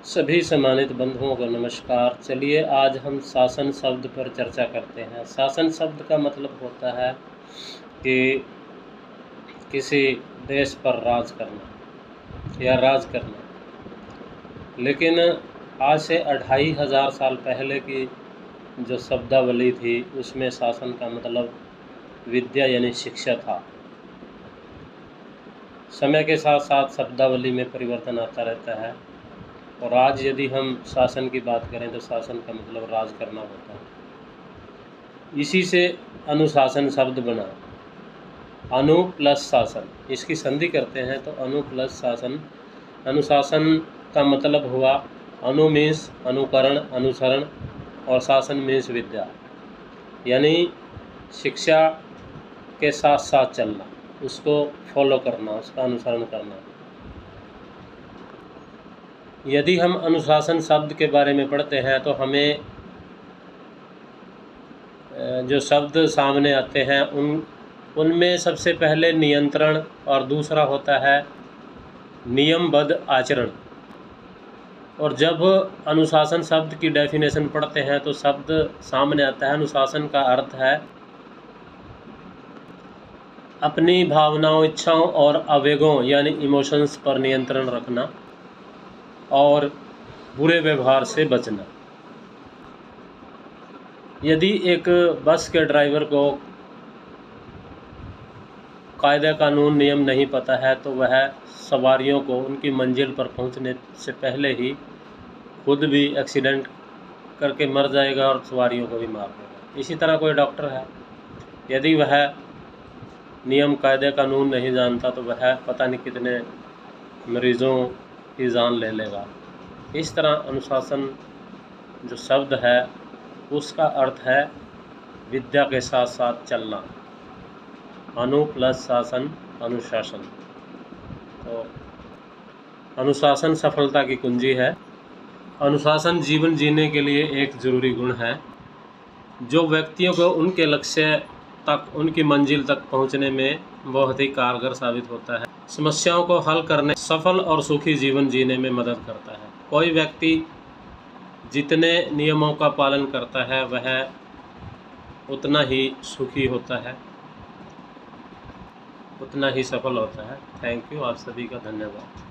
सभी सम्मानित बंधुओं को नमस्कार। चलिए आज हम शासन शब्द पर चर्चा करते हैं। शासन शब्द का मतलब होता है कि किसी देश पर राज करना या राज करना। लेकिन आज से 2500 साल पहले की जो शब्दावली थी उसमें शासन का मतलब विद्या यानी शिक्षा था। समय के साथ साथ शब्दावली में परिवर्तन आता रहता है और आज यदि हम शासन की बात करें तो शासन का मतलब राज करना होता है। इसी से अनुशासन शब्द बना। अनु प्लस शासन, इसकी संधि करते हैं तो अनु प्लस शासन। अनुशासन का मतलब हुआ, अनु मीन्स अनुकरण, अनुसरण और शासन मीन्स विद्या, यानी शिक्षा के साथ साथ चलना, उसको फॉलो करना, उसका अनुसरण करना। यदि हम अनुशासन शब्द के बारे में पढ़ते हैं तो हमें जो शब्द सामने आते हैं उनमें सबसे पहले नियंत्रण और दूसरा होता है नियमबद्ध आचरण। और जब अनुशासन शब्द की डेफिनेशन पढ़ते हैं तो शब्द सामने आता है। अनुशासन का अर्थ है अपनी भावनाओं, इच्छाओं और आवेगों यानी इमोशंस पर नियंत्रण रखना और बुरे व्यवहार से बचना। यदि एक बस के ड्राइवर को कायदे कानून नियम नहीं पता है तो वह सवारियों को उनकी मंजिल पर पहुंचने से पहले ही खुद भी एक्सीडेंट करके मर जाएगा और सवारियों को भी मार देगा। इसी तरह कोई डॉक्टर है, यदि वह नियम कायदे कानून नहीं जानता तो वह पता नहीं कितने मरीज़ों की जान ले लेगा। इस तरह अनुशासन जो शब्द है उसका अर्थ है विद्या के साथ साथ चलना। अनु प्लस शासन, अनुशासन। तो अनुशासन सफलता की कुंजी है। अनुशासन जीवन जीने के लिए एक ज़रूरी गुण है जो व्यक्तियों को उनके लक्ष्य तक, उनकी मंजिल तक पहुंचने में बहुत ही कारगर साबित होता है। समस्याओं को हल करने, सफल और सुखी जीवन जीने में मदद करता है। कोई व्यक्ति जितने नियमों का पालन करता है वह उतना ही सुखी होता है, उतना ही सफल होता है। थैंक यू, आप सभी का धन्यवाद।